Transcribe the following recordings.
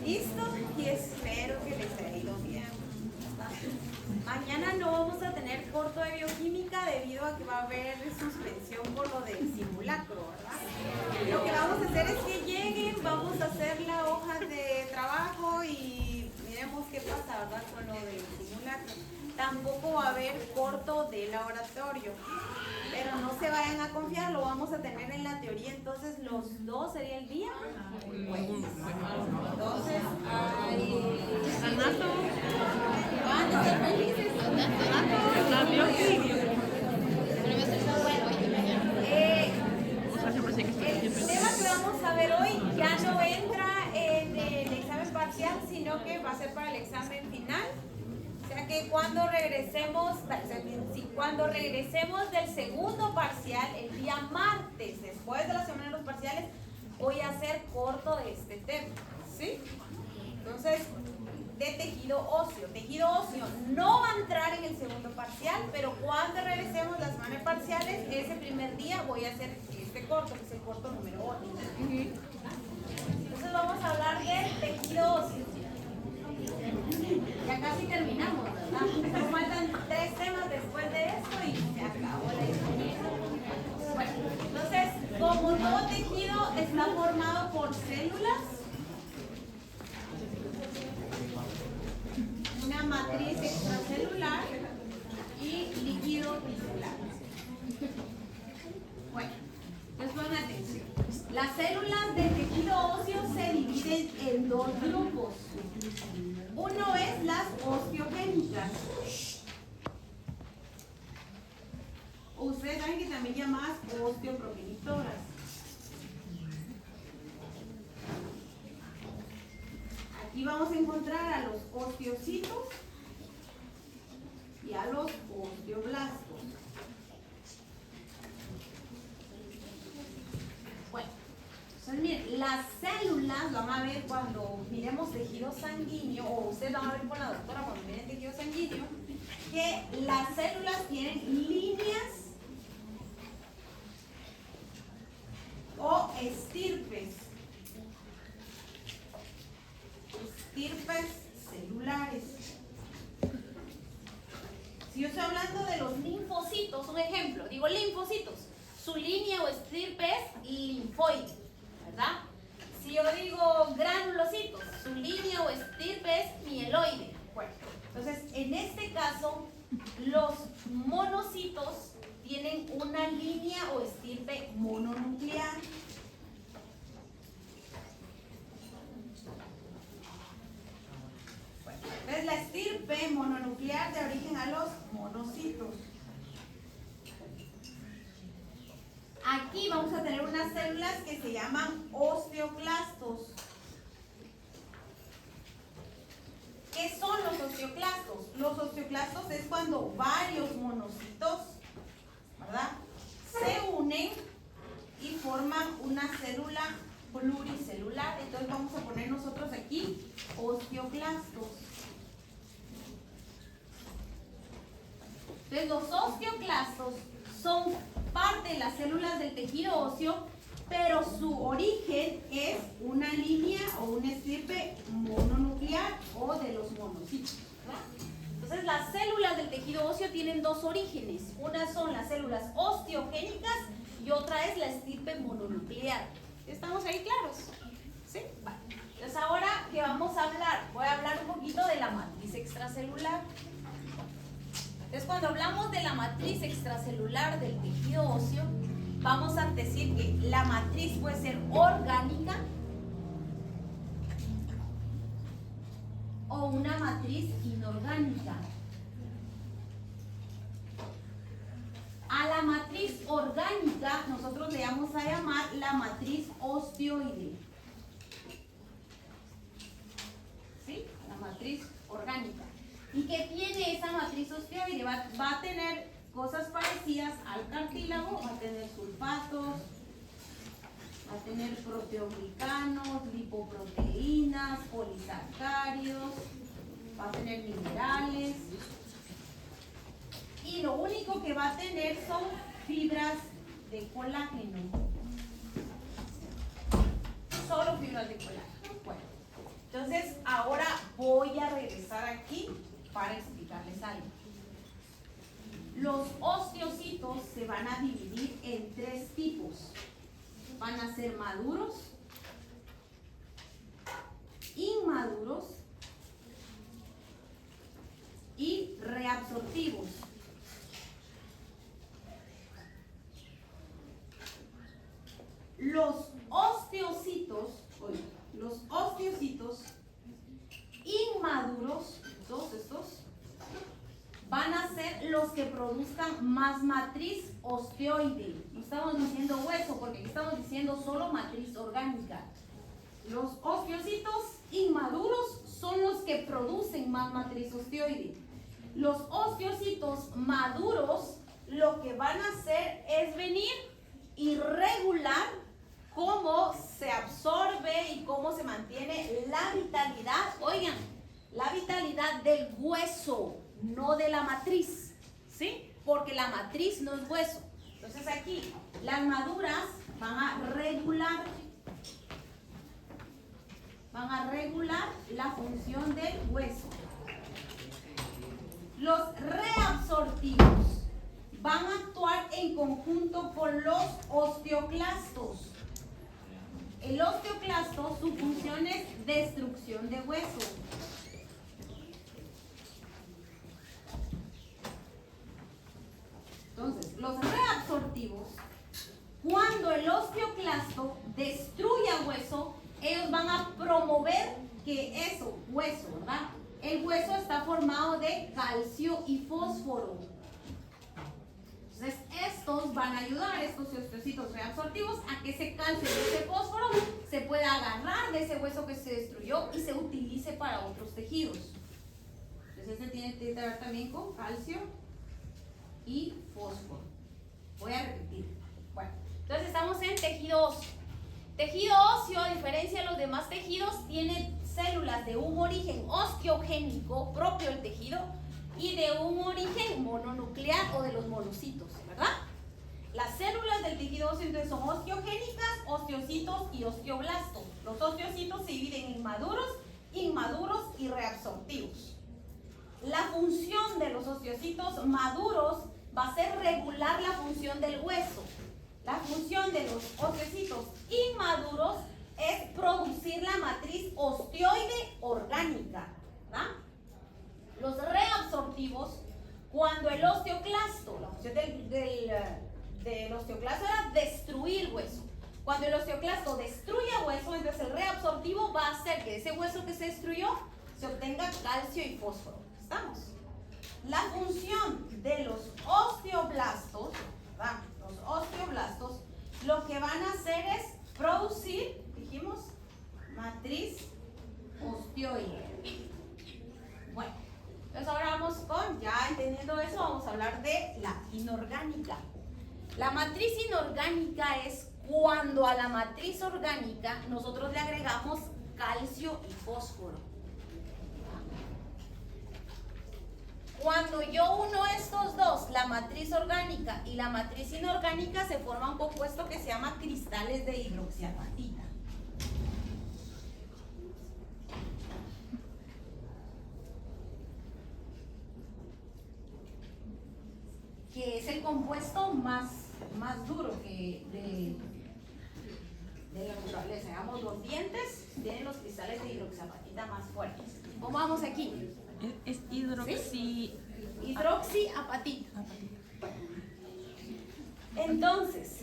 listos y espero que les haya ido bien. Mañana no vamos a tener corto de bioquímica debido a que va a haber suspensión por lo del simulacro, ¿verdad? Lo que vamos a hacer es que lleguen, vamos a hacer la hoja de trabajo y miremos qué pasa, ¿verdad? Con lo del simulacro. Tampoco va a haber corto de laboratorio, pero no se vayan a confiar, lo vamos a tener en la teoría. Entonces los dos sería el día. Entonces, van a ser felices. El tema que vamos a ver hoy ya no entra en el examen parcial, sino que va a ser para el examen final. O sea que cuando regresemos del segundo parcial, el día martes, después de la semana de los parciales, voy a hacer corto de este tema, ¿sí? Entonces, de tejido óseo. Tejido óseo no va a entrar en el segundo parcial, pero cuando regresemos la semana de parciales, ese primer día voy a hacer este corto, que es el corto número 8. Entonces vamos a hablar del tejido óseo. Ya casi terminamos, ¿verdad? Nos faltan 3 temas después de esto y se acabó la historia. Bueno, entonces, como todo tejido está formado por células, una matriz extracelular y líquido tisular. Bueno, pues pongan atención. Las células del tejido óseo se dividen en 2 grupos. Uno es las osteogénicas. Ustedes saben que también llamadas osteoprogenitoras. Aquí vamos a encontrar a los osteocitos y a los osteoblastos. Bueno, entonces miren, las células, vamos a ver cuando miremos tejido sanguíneo, o ustedes van a ver con la doctora cuando miren tejido sanguíneo, que las células tienen líneas o estirpes celulares. Si yo estoy hablando de los linfocitos, un ejemplo, digo linfocitos, su línea o estirpe es linfoide, ¿verdad? Si yo digo granulocitos, su línea o estirpe es mieloide. Bueno, entonces en este caso los monocitos tienen una línea o estirpe mononuclear. Entonces la estirpe mononuclear da origen a los monocitos. Aquí vamos a tener unas células que se llaman osteoclastos. ¿Qué son los osteoclastos? Los osteoclastos es cuando varios monocitos, ¿verdad?, se unen y forman una célula pluricelular. Entonces vamos a poner nosotros aquí osteoclastos. Entonces los osteoclastos son parte de las células del tejido óseo, pero su origen es una línea o un estirpe mononuclear o de los monocitos, ¿verdad? Entonces las células del tejido óseo tienen 2 orígenes. Una son las células osteogénicas y otra es la estirpe mononuclear. ¿Estamos ahí claros? ¿Sí? Vale. Entonces ahora, ¿qué vamos a hablar? Voy a hablar un poquito de la matriz extracelular. Entonces cuando hablamos de la matriz extracelular del tejido óseo, vamos a decir que la matriz puede ser orgánica o una matriz inorgánica. A la matriz orgánica nosotros le vamos a llamar la matriz osteoide. ¿Sí? La matriz orgánica. ¿Y qué tiene esa matriz osteoide? Va a tener cosas parecidas al cartílago, va a tener sulfatos, va a tener proteoglicanos, lipoproteínas, polisacáridos, va a tener minerales. Y lo único que va a tener son fibras de colágeno. Solo fibras de colágeno. Bueno, entonces regresar aquí para explicarles algo. Los osteocitos se van a dividir en 3 tipos. Van a ser maduros, inmaduros y reabsortivos. Los osteocitos inmaduros, todos estos, van a ser los que produzcan más matriz osteoide. No estamos diciendo hueso, porque aquí estamos diciendo solo matriz orgánica. Los osteocitos inmaduros son los que producen más matriz osteoide. Los osteocitos maduros lo que van a hacer es venir y regular cómo se absorbe y cómo se mantiene la vitalidad. Oigan, la vitalidad del hueso, no de la matriz, ¿sí? Porque la matriz no es hueso. Entonces aquí, las maduras van a regular la función del hueso. Los reabsortivos van a actuar en conjunto con los osteoclastos. El osteoclasto, su función es destrucción de hueso. Entonces, los reabsortivos, cuando el osteoclasto destruya hueso, ellos van a promover que eso, hueso, ¿verdad? El hueso está formado de calcio y fósforo. Entonces, estos van a ayudar, estos osteocitos reabsortivos, a que ese calcio y ese fósforo se pueda agarrar de ese hueso que se destruyó y se utilice para otros tejidos. Entonces, este tiene que ver también con calcio y fósforo. Voy a repetir. Bueno, entonces estamos en tejido óseo. Tejido óseo, a diferencia de los demás tejidos, tiene células de un origen osteogénico propio del tejido y de un origen mononuclear o de los monocitos, ¿verdad? Las células del tejido óseo entonces son osteogénicas, osteocitos y osteoblastos. Los osteocitos se dividen en maduros, inmaduros y reabsortivos. La función de los osteocitos maduros va a ser regular la función del hueso. La función de los osteocitos inmaduros es producir la matriz osteoide orgánica, ¿verdad? Los reabsortivos, cuando el osteoclasto, la función del osteoclasto era destruir hueso. Cuando el osteoclasto destruye hueso, entonces el reabsortivo va a hacer que ese hueso que se destruyó se obtenga calcio y fósforo. ¿Estamos? La función de los osteoblastos, ¿verdad? Los osteoblastos, lo que van a hacer es producir, dijimos, matriz osteoide. Bueno, entonces ahora vamos con, ya entendiendo eso, vamos a hablar de la inorgánica. La matriz inorgánica es cuando a la matriz orgánica nosotros le agregamos calcio y fósforo. Cuando yo uno estos dos, la matriz orgánica y la matriz inorgánica, se forma un compuesto que se llama cristales de hidroxiapatita. Que es el compuesto más duro que de la naturaleza. Digamos, los dientes tienen los cristales de hidroxiapatita más fuertes. ¿Cómo vamos aquí? Es hidroxi... ¿Sí? Hidroxiapatita. Entonces,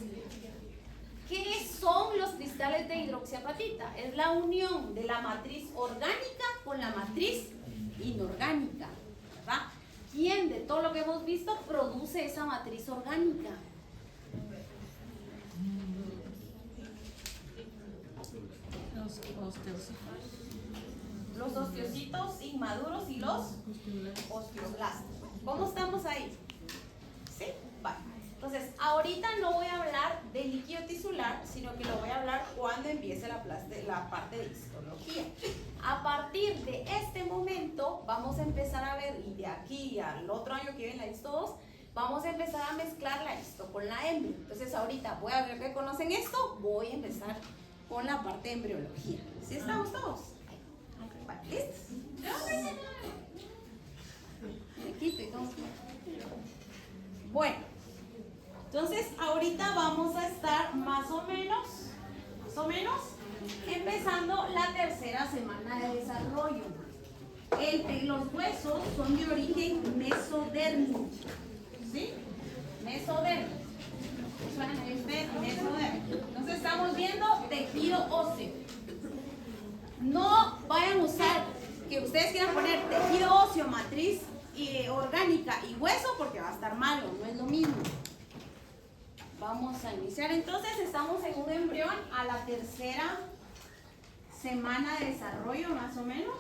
¿qué son los cristales de hidroxiapatita? Es la unión de la matriz orgánica con la matriz inorgánica, ¿verdad? ¿Quién de todo lo que hemos visto produce esa matriz orgánica? Los osteocitos. Los osteocitos inmaduros y los osteoblastos. ¿Cómo estamos ahí? ¿Sí? Vale. Entonces, ahorita no voy a hablar de líquido tisular, sino que lo voy a hablar cuando empiece la parte de histología. A partir de este momento, vamos a empezar a ver, y de aquí al otro año que viene la histo 2, vamos a empezar a mezclar la histo con la embrio. Entonces, ahorita voy a ver que conocen esto, voy a empezar con la parte de embriología. ¿Sí estamos todos? ¿Listos? Bueno, entonces ahorita vamos a estar más o menos, empezando la tercera semana de desarrollo. Los huesos son de origen mesodérmico, ¿sí? Mesodérmico. Mesodérmico. Entonces estamos viendo tejido óseo. No vayan a usar que ustedes quieran poner tejido óseo, matriz orgánica y hueso porque va a estar malo, no es lo mismo. Vamos a iniciar entonces, estamos en un embrión a la tercera semana de desarrollo más o menos.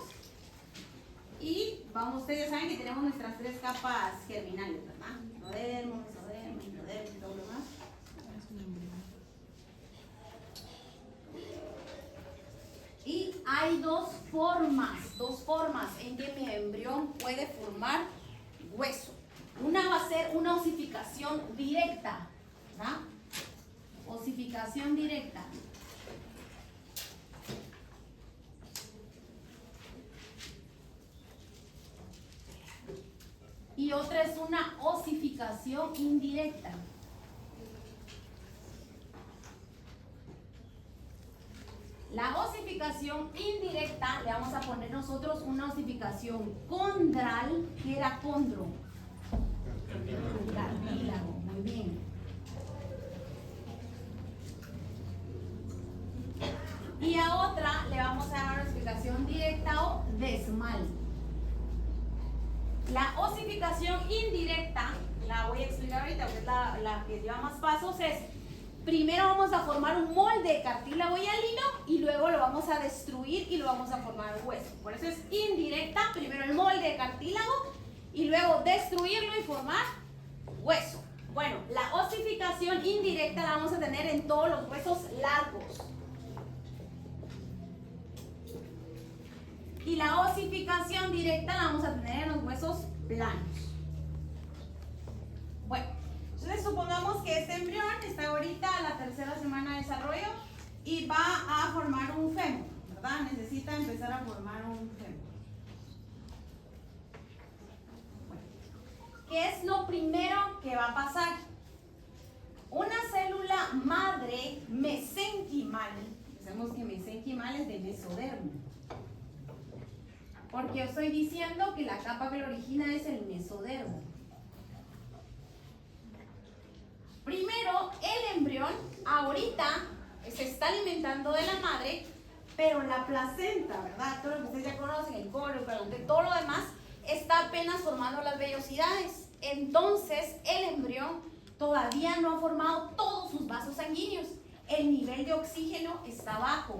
Y vamos, ustedes ya saben que tenemos nuestras 3 capas germinales, ¿verdad? Endodermo, mesodermo, endodermo y todo lo demás. Y hay dos formas en que mi embrión puede formar hueso. Una va a ser una osificación directa, ¿verdad? Osificación directa. Y otra es una osificación indirecta. La osificación indirecta le vamos a poner nosotros una osificación condral, que era condro. Cartílago, muy bien. Y a otra le vamos a dar una osificación directa o desmal. La osificación indirecta, la voy a explicar ahorita, porque es la que lleva más pasos, es primero vamos a formar un molde de cartílago hialino y luego lo vamos a destruir y lo vamos a formar en hueso. Por eso es indirecta, primero el molde de cartílago y luego destruirlo y formar hueso. Bueno, la osificación indirecta la vamos a tener en todos los huesos largos. Y la osificación directa la vamos a tener en los huesos planos. Bueno, entonces supongamos que este embrión está ahorita a la tercera semana de desarrollo y va a formar un fémur, ¿verdad? Necesita empezar a formar un fémur. Bueno, ¿qué es lo primero que va a pasar? Una célula madre mesenquimal, sabemos que mesenquimal es de mesodermo. Porque yo estoy diciendo que la capa que lo origina es el mesodermo. Primero, el embrión ahorita se está alimentando de la madre, pero la placenta, ¿verdad? Todo lo que ustedes ya conocen, el coro, todo lo demás, está apenas formando las vellosidades. Entonces, el embrión todavía no ha formado todos sus vasos sanguíneos. El nivel de oxígeno está bajo.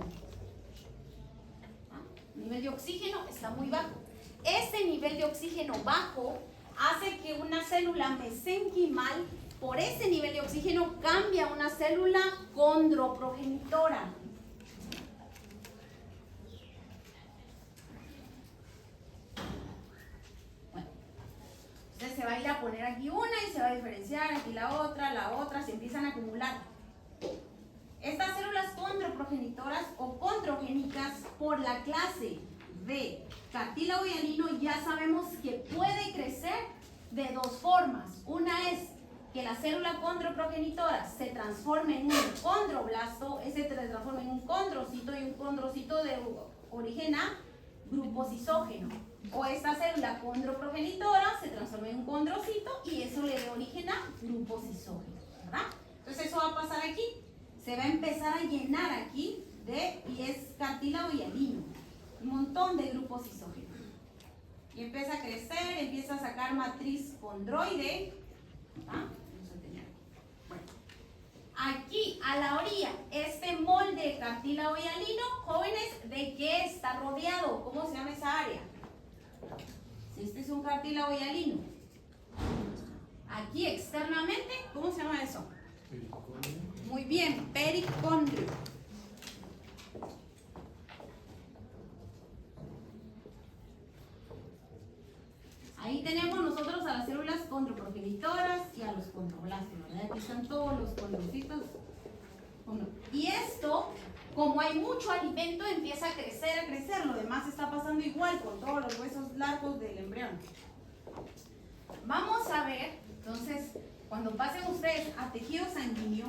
El nivel de oxígeno está muy bajo. Ese nivel de oxígeno bajo hace que una célula mesenquimal, por ese nivel de oxígeno, cambie a una célula condroprogenitora. Bueno, entonces se va a ir a poner aquí una y se va a diferenciar aquí la otra, se empiezan a acumular. Estas células condroprogenitoras o condrogénicas por la clase de cartílago hialino ya sabemos que puede crecer de dos formas. Una es que la célula condroprogenitora se transforme en un condroblasto, ese se transforma en un condrocito y un condrocito de origen a grupo cisógeno. O esta célula condroprogenitora se transforma en un condrocito y eso le da origen a grupo cisógeno, ¿verdad? Entonces eso va a pasar aquí. Se va a empezar a llenar aquí y es cartílago hialino. Un montón de grupos cisógenos. Y empieza a crecer, empieza a sacar matriz condroide. ¿Ah? Bueno, aquí a la orilla, este molde de cartílago hialino, jóvenes, ¿de qué está rodeado? ¿Cómo se llama esa área? Si este es un cartílago hialino. Aquí externamente, ¿cómo se llama eso? Muy bien, pericondrio. Ahí tenemos nosotros a las células condroprogenitoras y a los condroblastos, ¿verdad? Aquí están todos los condrocitos. Y esto, como hay mucho alimento, empieza a crecer. Lo demás está pasando igual con todos los huesos largos del embrión. Vamos a ver, entonces, cuando pasen ustedes a tejido sanguíneo,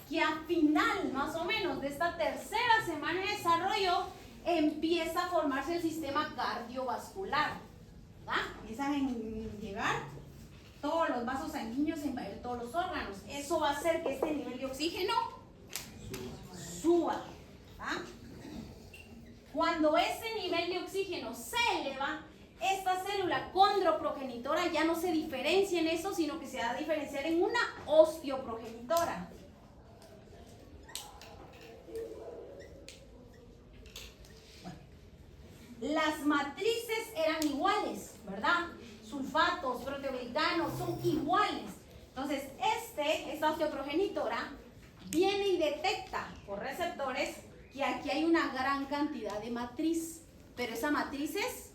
que a final más o menos de esta tercera semana de desarrollo empieza a formarse el sistema cardiovascular. ¿Va? Empiezan a llegar todos los vasos sanguíneos, a invadir todos los órganos. Eso va a hacer que este nivel de oxígeno suba. ¿Va? Cuando ese nivel de oxígeno se eleva, esta célula condroprogenitora ya no se diferencia en eso, sino que se va a diferenciar en una osteoprogenitora. Las matrices eran iguales, ¿verdad? Sulfatos, proteoglicanos son iguales. Entonces, esta osteoprogenitora viene y detecta por receptores que aquí hay una gran cantidad de matriz, pero esa matriz es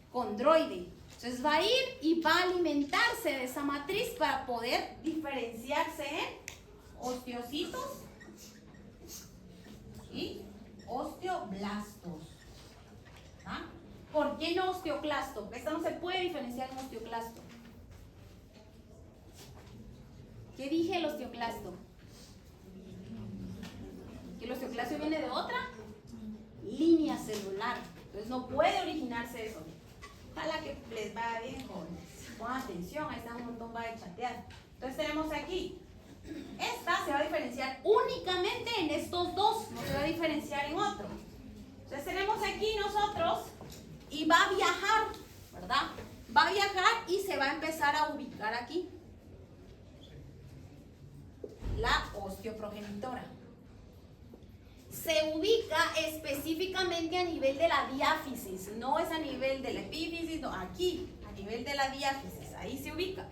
condroide. Entonces va a ir y va a alimentarse de esa matriz para poder diferenciarse en osteocitos y osteoblastos. ¿Ah? ¿Por qué no osteoclasto? Porque esta no se puede diferenciar en osteoclasto. ¿Qué dije el osteoclasto? Que el osteoclasto viene de otra línea celular. Entonces no puede originarse eso. Ojalá que les vaya bien, jóvenes. Pongan atención, ahí está un montón, va a chatear. Entonces tenemos aquí. Esta se va a diferenciar únicamente en estos dos, no se va a diferenciar en otro. Entonces tenemos aquí nosotros y va a viajar, ¿verdad? Va a viajar y se va a empezar a ubicar aquí. La osteoprogenitora. Se ubica específicamente a nivel de la diáfisis, no es a nivel de la epífisis, no, aquí, a nivel de la diáfisis, ahí se ubica.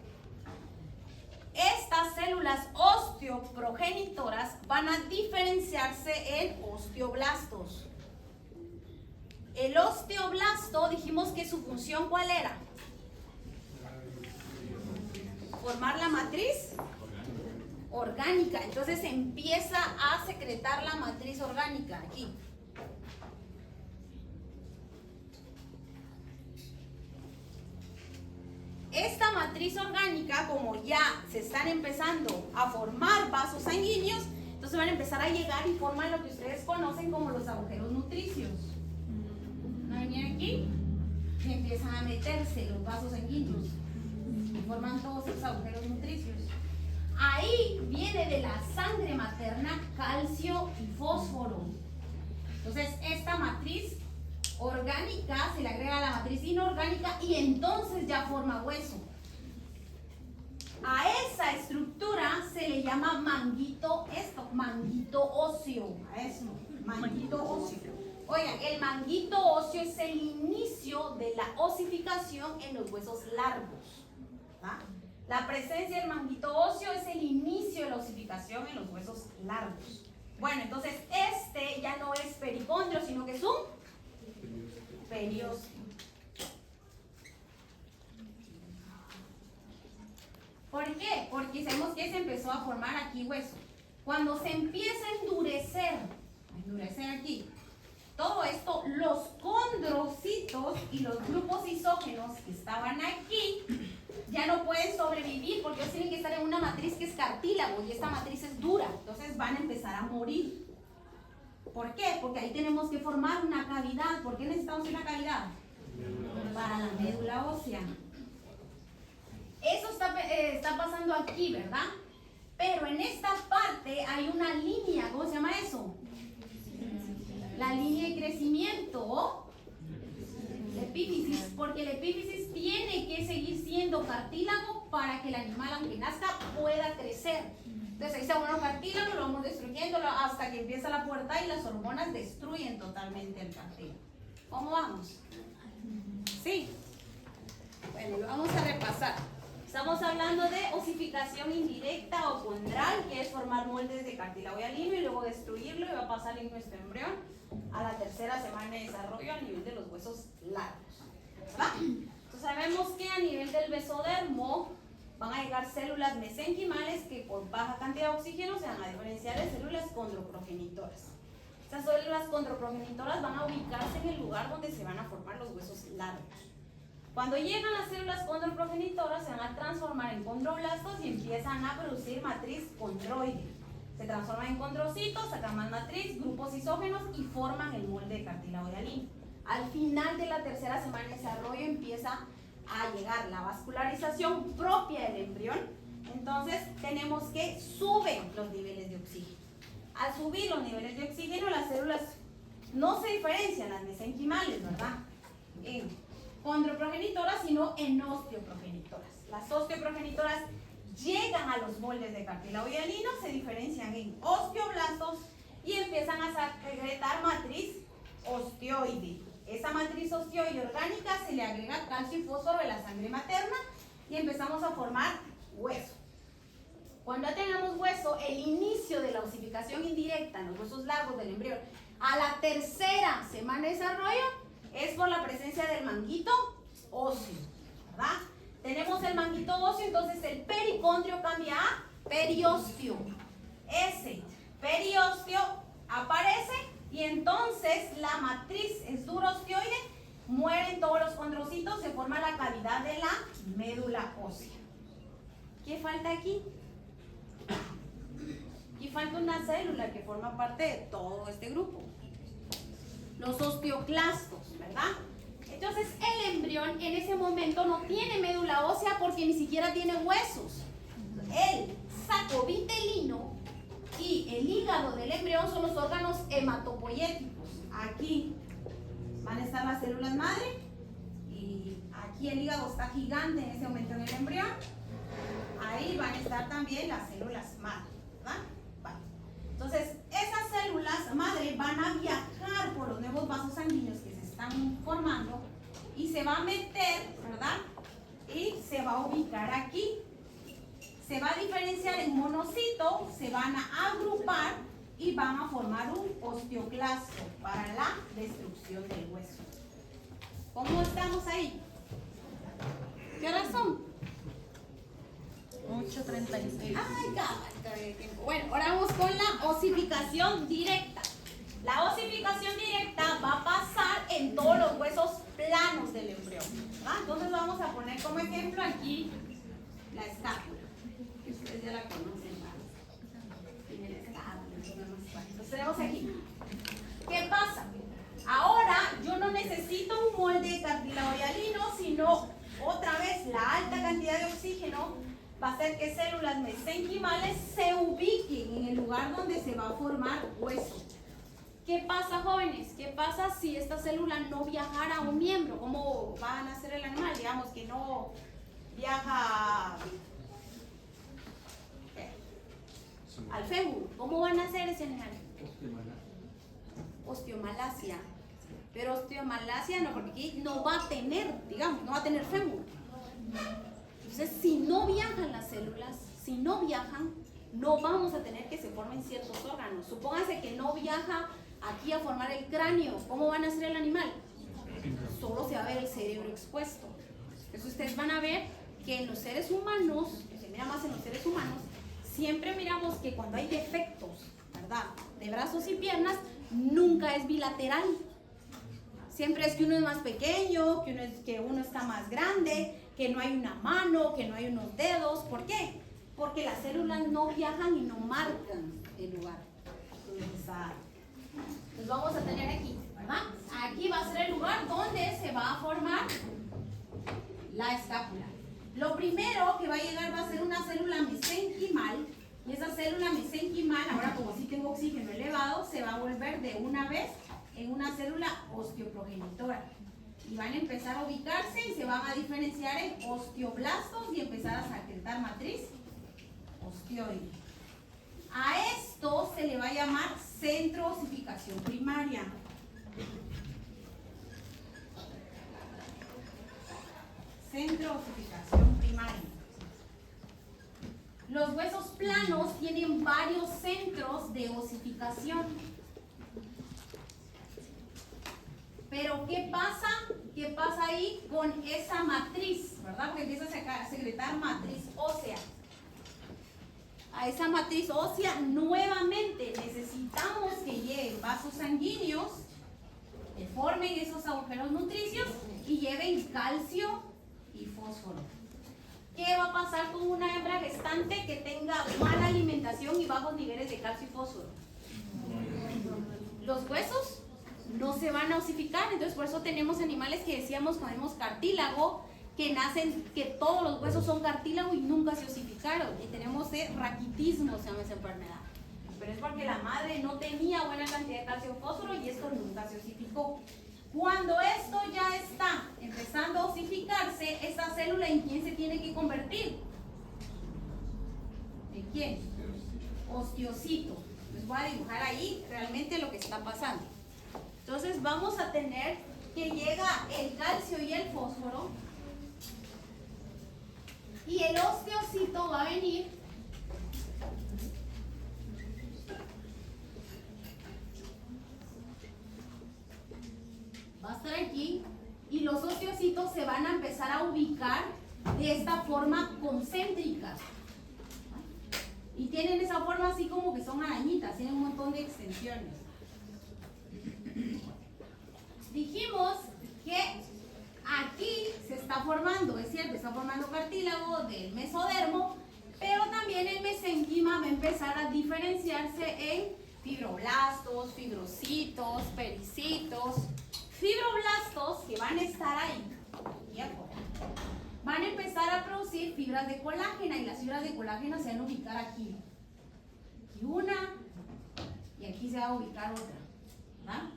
Estas células osteoprogenitoras van a diferenciarse en osteoblastos. El osteoblasto, dijimos que su función, ¿cuál era? Formar la matriz orgánica. Entonces empieza a secretar la matriz orgánica aquí. Esta matriz orgánica, como ya se están empezando a formar vasos sanguíneos, entonces van a empezar a llegar y forman lo que ustedes conocen como los agujeros nutricios. ¿No venían aquí? Y empiezan a meterse los vasos sanguíneos y forman todos esos agujeros nutricios. Ahí viene de la sangre materna calcio y fósforo. Entonces esta matriz orgánica se le agrega a la matriz inorgánica y entonces ya forma hueso. A esa estructura se le llama manguito óseo. A eso, manguito óseo. Oigan, el manguito óseo es el inicio de la osificación en los huesos largos. ¿Va? La presencia del manguito óseo es el inicio de la osificación en los huesos largos. Bueno, entonces este ya no es pericondrio, sino que es un periósteo. ¿Por qué? Porque sabemos que se empezó a formar aquí hueso. Cuando se empieza a endurecer aquí, todo esto, los condrocitos y los grupos isógenos que estaban aquí ya no pueden sobrevivir porque ellos tienen que estar en una matriz que es cartílago y esta matriz es dura, entonces van a empezar a morir. ¿Por qué? Porque ahí tenemos que formar una cavidad. ¿Por qué necesitamos una cavidad? Para la médula ósea. Eso está pasando aquí, ¿verdad? Pero en esta parte hay una línea, ¿cómo se llama eso? La línea de crecimiento, la epífisis, porque la epífisis tiene que seguir siendo cartílago para que el animal, aunque nazca, pueda crecer. Entonces ahí está uno cartílago, lo vamos destruyendo hasta que empieza la pubertad y las hormonas destruyen totalmente el cartílago. ¿Cómo vamos? ¿Sí? Bueno, lo vamos a repasar. Estamos hablando de osificación indirecta o condral, que es formar moldes de cartílago hialino y luego destruirlo y va a pasar en nuestro embrión a la tercera semana de desarrollo a nivel de los huesos largos. ¿Verdad? Entonces sabemos que a nivel del mesodermo van a llegar células mesenquimales que por baja cantidad de oxígeno se van a diferenciar de células condroprogenitoras. Estas células condroprogenitoras van a ubicarse en el lugar donde se van a formar los huesos largos. Cuando llegan las células condroprogenitoras se van a transformar en condroblastos y empiezan a producir matriz condroide. Se transforman en condrocitos, sacan más matriz, grupos isógenos y forman el molde de cartílago hialino. Al final de la tercera semana de desarrollo empieza a llegar la vascularización propia del embrión. Entonces tenemos que suben los niveles de oxígeno. Al subir los niveles de oxígeno, las células no se diferencian las mesenquimales, ¿verdad? En condroprogenitoras, sino en osteoprogenitoras. Las osteoprogenitoras llegan a los moldes de cartílago hialino, se diferencian en osteoblastos y empiezan a secretar matriz osteoide. Esa matriz osteoide orgánica se le agrega calcio y fósforo de la sangre materna y empezamos a formar hueso. Cuando ya tenemos hueso, el inicio de la osificación indirecta en los huesos largos del embrión a la tercera semana de desarrollo es por la presencia del manguito óseo, ¿verdad? Tenemos el manguito óseo, entonces el pericondrio cambia a periósteo. Ese periósteo aparece y entonces la matriz es durosteoide, mueren todos los condrocitos, se forma la cavidad de la médula ósea. ¿Qué falta aquí? Aquí falta una célula que forma parte de todo este grupo. Los osteoclastos, ¿verdad? Entonces el embrión en ese momento no tiene médula ósea porque ni siquiera tiene huesos. El saco vitelino y el hígado del embrión son los órganos hematopoyéticos. Aquí van a estar las células madre y aquí el hígado está gigante en ese momento en el embrión. Ahí van a estar también las células madre, ¿verdad? Vale. Entonces esas células madre van a viajar por los nuevos vasos sanguíneos que se están formando y se va a meter, ¿verdad? Y se va a ubicar aquí. Se va a diferenciar en monocito, se van a agrupar y van a formar un osteoclasto para la destrucción del hueso. ¿Cómo estamos ahí? ¿Qué horas son? 8:36. Ay, cabal, tiempo. Bueno, ahora vamos con la osificación directa. La osificación directa va a pasar en todos los huesos planos del embrión, ¿verdad? Entonces vamos a poner como ejemplo aquí la escápula, que ustedes ya la conocen, ¿verdad? Tiene la escápula. Entonces tenemos aquí. ¿Qué pasa? Ahora yo no necesito un molde de cartílago hialino, sino otra vez la alta cantidad de oxígeno va a hacer que células mesenquimales se ubiquen en el lugar donde se va a formar hueso. ¿Qué pasa, jóvenes? ¿Qué pasa si esta célula no viajara a un miembro? ¿Cómo va a nacer el animal? Digamos que no viaja al fémur. ¿Cómo va a nacer ese animal? Osteomalacia. Pero osteomalacia no, porque aquí no va a tener, digamos, no va a tener fémur. Entonces, si no viajan las células, si no viajan, no vamos a tener que se formen ciertos órganos. Supónganse que no viaja aquí a formar el cráneo. ¿Cómo va a nacer el animal? Solo se va a ver el cerebro expuesto. Entonces ustedes van a ver que en los seres humanos, que se mira más en los seres humanos, siempre miramos que cuando hay defectos, ¿verdad?, de brazos y piernas, nunca es bilateral. Siempre es que uno es más pequeño, que uno está más grande, que no hay una mano, que no hay unos dedos. ¿Por qué? Porque las células no viajan y no marcan el lugar donde está. Entonces vamos a tener aquí, ¿verdad? Aquí va a ser el lugar donde se va a formar la escápula. Lo primero que va a llegar va a ser una célula mesenquimal, y esa célula mesenquimal, ahora como sí tengo oxígeno elevado, se va a volver de una vez en una célula osteoprogenitora. Y van a empezar a ubicarse y se van a diferenciar en osteoblastos y empezar a secretar matriz osteoide. A esto se le va a llamar centroosificación primaria. Centroosificación primaria. Los huesos planos tienen varios centros de osificación. Pero ¿qué pasa? ¿Qué pasa ahí con esa matriz? ¿Verdad? Porque empieza a secretar matriz ósea. A esa matriz ósea nuevamente necesitamos que lleguen vasos sanguíneos, que formen esos agujeros nutricios y lleven calcio fósforo. ¿Qué va a pasar con una hembra gestante que tenga mala alimentación y bajos niveles de calcio y fósforo? Los huesos no se van a osificar, entonces por eso tenemos animales que decíamos cuando vemos cartílago, que nacen, que todos los huesos son cartílago y nunca se osificaron, y tenemos raquitismo, se llama esa enfermedad. Pero es porque la madre no tenía buena cantidad de calcio y fósforo y esto nunca se osificó. Cuando esto ya está empezando a osificarse, esta célula ¿en quién se tiene que convertir? ¿En quién? Osteocito. Les voy a dibujar ahí realmente lo que está pasando. Entonces vamos a tener que llega el calcio y el fósforo y el osteocito va a venir va a estar aquí y los osteocitos se van a empezar a ubicar de esta forma concéntrica y tienen esa forma así como que son arañitas, tienen un montón de extensiones. Dijimos que aquí se está formando, es cierto, está formando cartílago del mesodermo, pero también el mesénquima va a empezar a diferenciarse en fibroblastos, fibrocitos, pericitos. Fibroblastos que van a estar ahí, van a empezar a producir fibras de colágeno y las fibras de colágeno se van a ubicar aquí. Aquí una y aquí se va a ubicar otra, ¿verdad?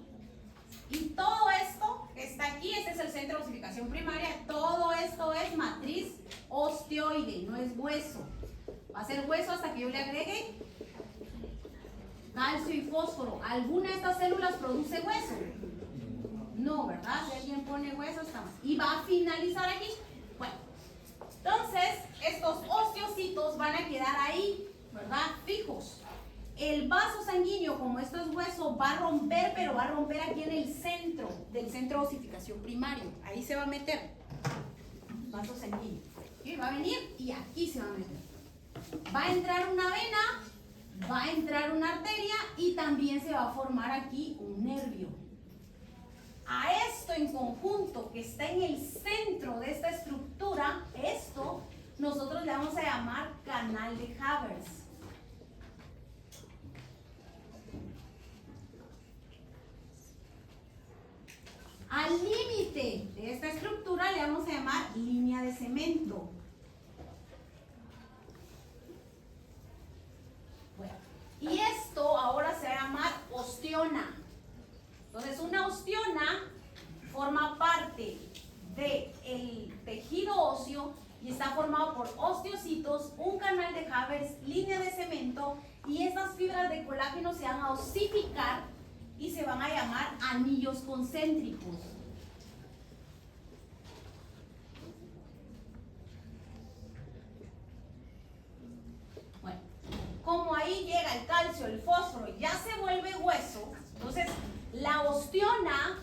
Y todo esto que está aquí, este es el centro de osificación primaria, todo esto es matriz osteoide, no es hueso. Va a ser hueso hasta que yo le agregue calcio y fósforo. ¿Alguna de estas células produce hueso? No, ¿verdad? Si alguien pone hueso, estamos. Y va a finalizar aquí. Bueno, entonces estos osteocitos van a quedar ahí, ¿verdad? Fijos. El vaso sanguíneo, como esto es hueso, va a romper, pero va a romper aquí en el centro del centro de osificación primario. Ahí se va a meter. Vaso sanguíneo. ¿Sí? Va a venir y aquí se va a meter. Va a entrar una vena, va a entrar una arteria y también se va a formar aquí un nervio. A esto en conjunto que está en el centro de esta estructura, esto nosotros le vamos a llamar canal de Havers. Al límite de esta estructura le vamos a llamar línea de cemento. Bueno, y esto ahora se va a llamar osteona. Entonces, una osteona forma parte del tejido óseo y está formado por osteocitos, un canal de Havers, línea de cemento y estas fibras de colágeno se van a osificar y se van a llamar anillos concéntricos. Bueno, como ahí llega el calcio, el fósforo, ya se vuelve hueso, entonces la osteona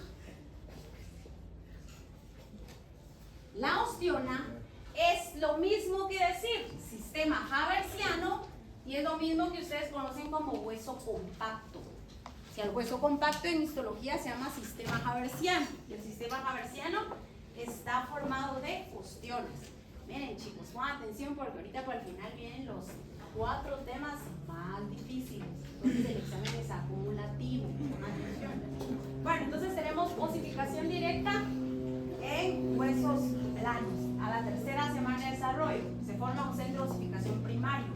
es lo mismo que decir sistema haversiano y es lo mismo que ustedes conocen como hueso compacto. O sea, el hueso compacto en histología se llama sistema haversiano y el sistema haversiano está formado de osteonas. Miren chicos, pongan atención porque ahorita por el final vienen los 4 temas más difíciles. Entonces el examen es acumulativo. Pongan atención. Bueno, entonces tenemos osificación directa en huesos planos. A la tercera semana de desarrollo se forma un centro de osificación primario.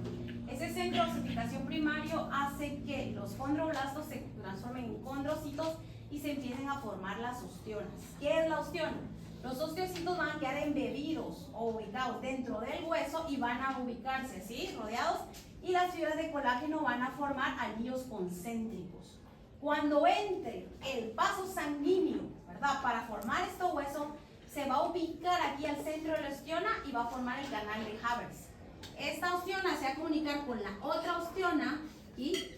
Ese centro de osificación primario hace que los condroblastos se transformen en condrocitos y se empiecen a formar las osteonas. ¿Qué es la osteona? Los osteocitos van a quedar embebidos o ubicados dentro del hueso y van a ubicarse así, rodeados, y las fibras de colágeno van a formar anillos concéntricos. Cuando entre el vaso sanguíneo, ¿verdad? Para formar este hueso, se va a ubicar aquí al centro de la osteona y va a formar el canal de Havers. Esta osteona se va a comunicar con la otra osteona y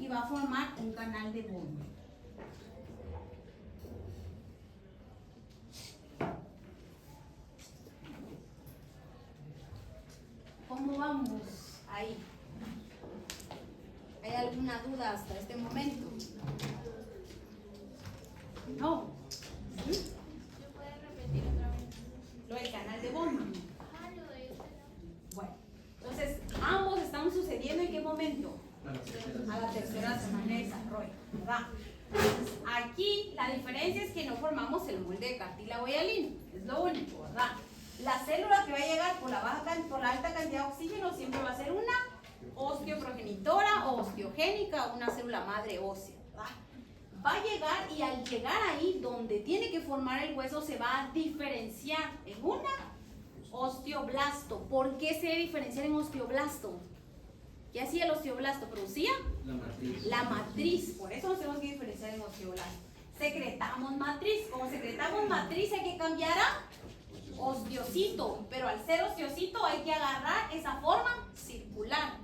va a formar un canal de Bowman. ¿Cómo vamos ahí? ¿Hay alguna duda hasta este momento? No. ¿Sí? ¿Puede repetir otra vez? Lo del canal de Bowman. la hueyalina, es lo único, ¿verdad? La célula que va a llegar por la alta cantidad de oxígeno siempre va a ser una osteoprogenitora o osteogénica, una célula madre ósea, ¿verdad? Va a llegar y al llegar ahí donde tiene que formar el hueso se va a diferenciar en una osteoblasto. ¿Por qué se debe diferenciar en osteoblasto? ¿Qué hacía el osteoblasto? ¿Producía? La matriz. La matriz. Por eso nos tenemos que diferenciar en osteoblasto. Secretamos matriz. Como secretamos matriz hay que cambiar a osteocito. Pero al ser osteocito hay que agarrar esa forma circular.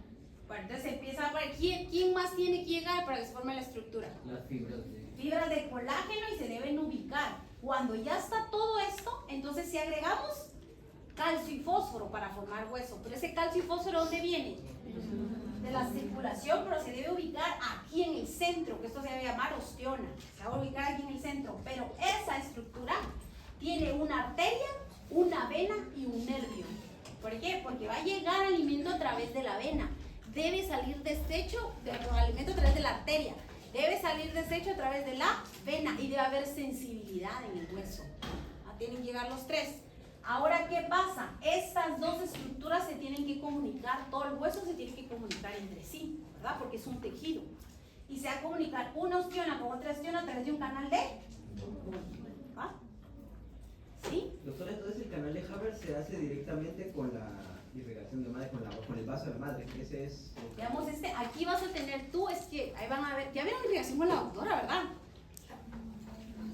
Bueno, entonces empieza a ver quién más tiene que llegar para que se forme la estructura. Las Fibras de colágeno y se deben ubicar. Cuando ya está todo esto, entonces si agregamos calcio y fósforo para formar hueso. Pero ese calcio y fósforo, ¿dónde viene? De la circulación, pero se debe ubicar aquí en el centro, que esto se debe llamar osteona. Se va a ubicar aquí en el centro. Pero esa estructura tiene una arteria, una vena y un nervio. ¿Por qué? Porque va a llegar alimento a través de la vena. Debe salir desecho del alimento a través de la arteria. Debe salir desecho a través de la vena y debe haber sensibilidad en el hueso. Tienen que llegar los tres. Ahora, ¿qué pasa? Estas dos estructuras se tienen que comunicar, todo el hueso se tiene que comunicar entre sí, ¿verdad? Porque es un tejido. Y se va a comunicar una osteona con otra osteona a través de un canal de ¿va? ¿Sí? Doctora, entonces el canal de Haber se hace directamente con la irrigación de madre, con el vaso de madre, que ese es... Veamos aquí vas a tener tú, es que ahí van a ver, ya vieron irrigación con la doctora, ¿verdad?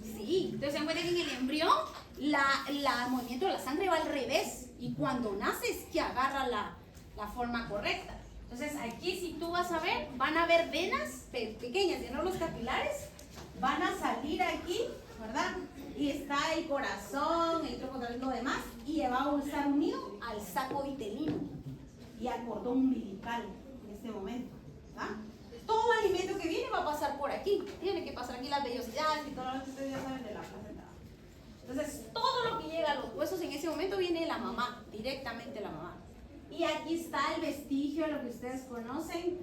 Sí, entonces se encuentra que en el embrión el movimiento de la sangre va al revés y cuando nace es que agarra la forma correcta. Entonces aquí si tú vas a ver, van a haber venas pequeñas, ¿no? Los capilares van a salir aquí, ¿verdad? Y está el corazón, el tronco, lo demás, y va a estar unido al saco vitelino y al cordón umbilical en este momento, ¿verdad? Todo alimento que viene va a pasar por aquí, tiene que pasar aquí las vellosidades y todo lo que ustedes ya saben de la placenta. Entonces, todo lo que llega a los huesos en ese momento viene de la mamá, directamente de la mamá. Y aquí está el vestigio de lo que ustedes conocen,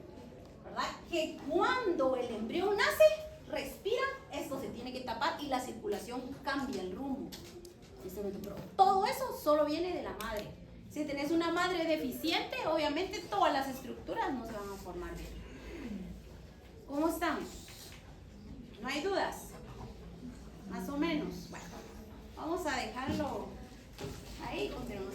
¿verdad? Que cuando el embrión nace, respira, esto se tiene que tapar y la circulación cambia el rumbo. Pero todo eso solo viene de la madre. Si tenés una madre deficiente, obviamente todas las estructuras no se van a formar bien. ¿Cómo estamos? ¿No hay dudas? Más o menos. Bueno, vamos a dejarlo ahí. Continuamos.